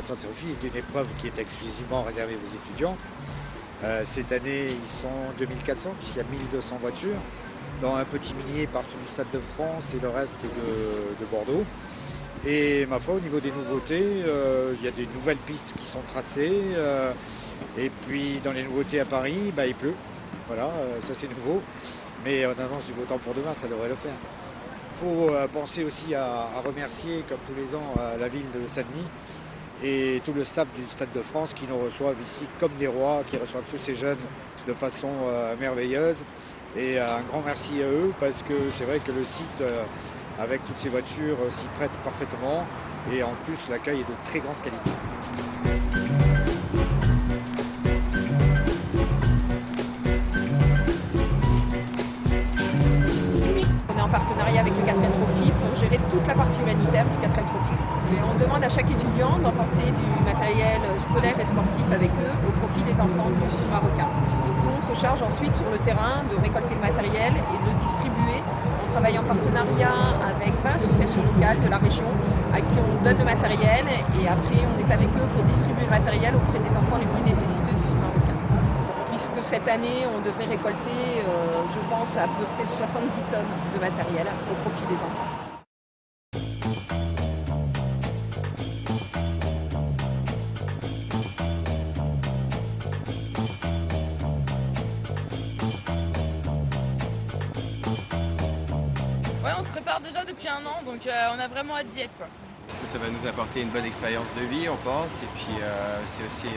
4 Trophy est une épreuve qui est exclusivement réservée aux étudiants. Cette année, ils sont 2400 puisqu'il y a 1200 voitures, dont un petit millier partent du Stade de France et le reste de Bordeaux. Et ma foi, au niveau des nouveautés, il y a des nouvelles pistes qui sont tracées. Et puis dans les nouveautés à Paris, il pleut. Voilà, ça c'est nouveau. Mais on annonce du beau temps pour demain, ça devrait le faire. Il faut penser aussi à remercier, comme tous les ans, la ville de Saint-Denis et tout le staff du Stade de France qui nous reçoivent ici comme des rois, qui reçoivent tous ces jeunes de façon merveilleuse. Et un grand merci à eux parce que c'est vrai que le site, avec toutes ces voitures, s'y prête parfaitement. Et en plus, l'accueil est de très grande qualité. On est en partenariat avec le 4L Trophy pour gérer toute la partie humanitaire du 4L Trophy. Et on demande à chaque étudiant d'emporter du matériel scolaire et sportif avec eux au profit des enfants du Sud marocain. Donc nous, on se charge ensuite sur le terrain de récolter le matériel et de le distribuer. On travaille en partenariat avec 20 associations locales de la région à qui on donne le matériel et après on est avec eux pour distribuer le matériel auprès des enfants les plus nécessiteux du Sud marocain. Puisque cette année, on devrait récolter, je pense, à peu près 70 tonnes de matériel au profit des enfants. Ouais, on se prépare déjà depuis un an, donc on a vraiment hâte d'y être, quoi. Ça va nous apporter une bonne expérience de vie, on pense, et puis c'est aussi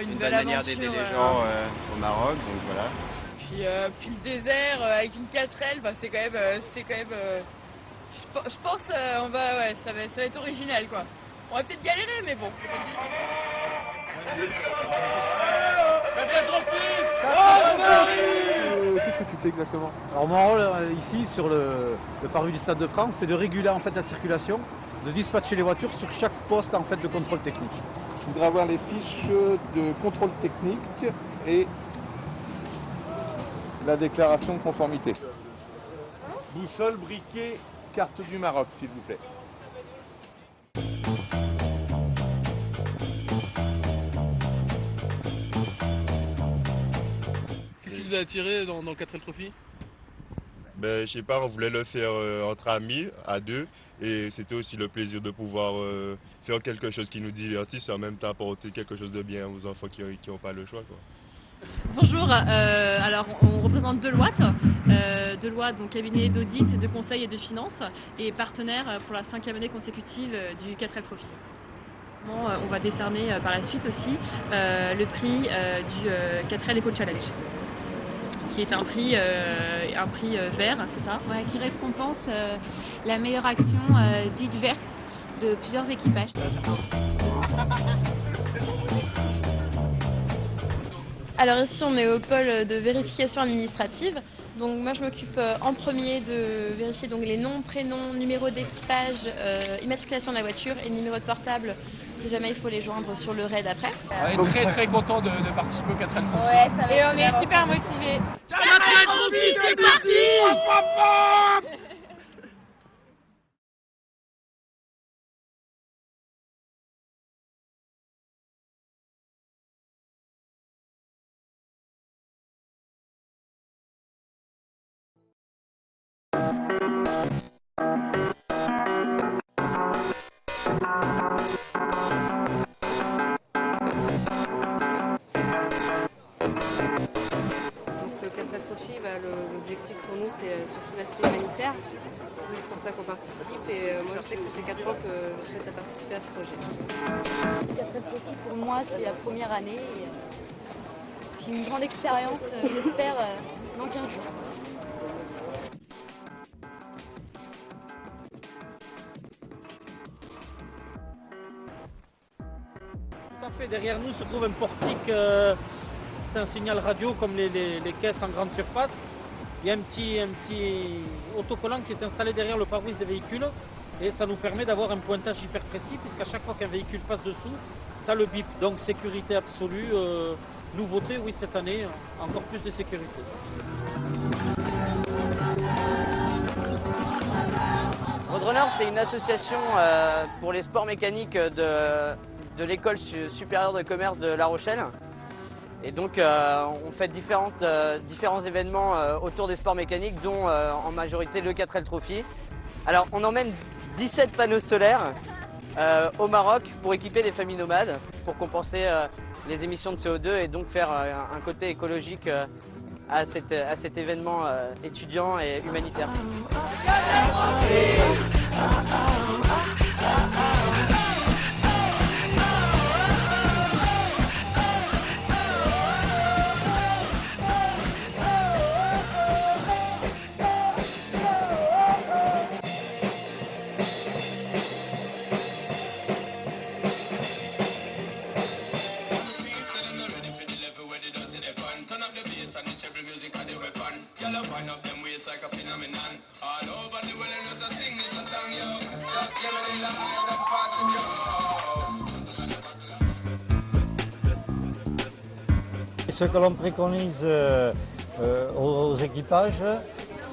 une bonne manière d'aider les gens au Maroc, donc voilà. Puis le désert avec une 4L, c'est quand même, je pense, ça va être original, quoi. On va peut-être galérer, mais bon. Qu'est-ce que tu fais exactement? Alors mon rôle ici sur le parvis du Stade de France, c'est de réguler en fait la circulation, de dispatcher les voitures sur chaque poste en fait de contrôle technique. Je voudrais avoir les fiches de contrôle technique et la déclaration de conformité. Boussole, briquet, carte du Maroc, s'il vous plaît. Qu'est-ce qui vous a attiré dans 4L Trophy? Je sais pas, on voulait le faire entre amis, à deux, et c'était aussi le plaisir de pouvoir faire quelque chose qui nous divertisse et en même temps apporter quelque chose de bien aux enfants qui n'ont pas le choix, quoi. Bonjour, alors on représente Deloitte, donc cabinet d'audit, de conseil et de finance, et partenaire pour la 5e année consécutive du 4L Trophy. On va décerner par la suite aussi le prix du 4L Eco Challenge, qui est un prix vert, c'est ça? Ouais, qui récompense la meilleure action dite verte de plusieurs équipages. Alors ici on est au pôle de vérification administrative, donc moi je m'occupe en premier de vérifier donc les noms, prénoms, numéro d'équipage, immatriculation de la voiture et numéro de portable si jamais il faut les joindre sur le raid après. On est très content de participer au 4L Trophy. Ouais, ça va. Et on est super motivés. 4L Trophy, c'est parti! L'objectif pour nous c'est surtout l'aspect humanitaire, c'est pour ça qu'on participe et moi je sais que ça fait 4 ans que je souhaite participer à ce projet. 4L Trophy pour moi c'est la première année et j'ai une grande expérience, j'espère, dans 15 jours. Tout à fait, derrière nous se trouve un portique, c'est un signal radio comme les caisses en grande surface. Il y a un petit autocollant qui est installé derrière le pare-brise des véhicules et ça nous permet d'avoir un pointage hyper précis puisqu'à chaque fois qu'un véhicule passe dessous, ça le bip. Donc sécurité absolue, nouveauté, oui cette année, encore plus de sécurité. Roadrunner, c'est une association pour les sports mécaniques de l'école supérieure de commerce de La Rochelle. Et donc on fait différents événements autour des sports mécaniques, dont en majorité le 4L Trophy. Alors on emmène 17 panneaux solaires au Maroc pour équiper des familles nomades, pour compenser les émissions de CO2 et donc faire un côté écologique à cet événement étudiant et humanitaire. Ce que l'on préconise aux équipages,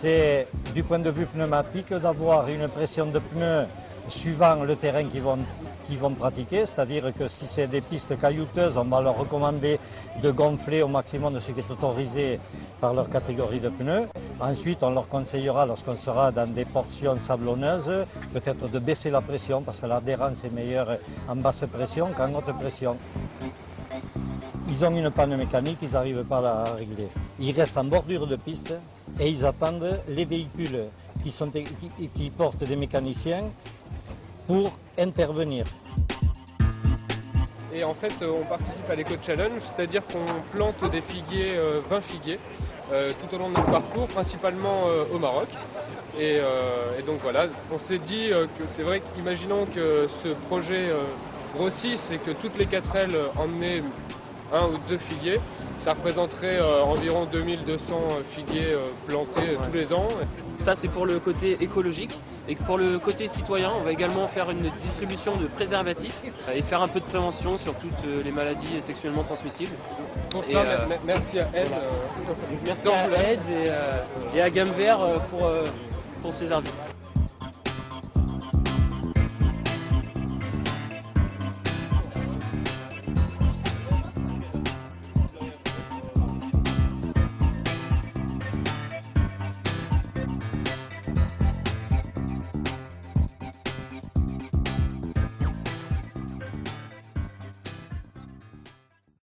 c'est du point de vue pneumatique d'avoir une pression de pneus suivant le terrain qu'ils vont pratiquer, c'est-à-dire que si c'est des pistes caillouteuses, on va leur recommander de gonfler au maximum de ce qui est autorisé par leur catégorie de pneus. Ensuite, on leur conseillera, lorsqu'on sera dans des portions sablonneuses, peut-être de baisser la pression, parce que l'adhérence est meilleure en basse pression qu'en haute pression. Ils ont une panne mécanique, ils n'arrivent pas à la régler. Ils restent en bordure de piste et ils attendent les véhicules qui portent des mécaniciens pour intervenir. Et en fait, on participe à l'Eco-Challenge, c'est-à-dire qu'on plante des figuiers, 20 figuiers, tout au long de notre parcours, principalement au Maroc. Et donc voilà, on s'est dit que c'est vrai qu'imaginons que ce projet grossisse et que toutes les 4L emmenaient un ou deux figuiers, ça représenterait environ 2200 figuiers plantés tous les ans. Ça c'est pour le côté écologique, et pour le côté citoyen, on va également faire une distribution de préservatifs et faire un peu de prévention sur toutes les maladies sexuellement transmissibles. Pour ça, merci à Ed. Merci à Ed et à Gamme Vert pour ces arbitres.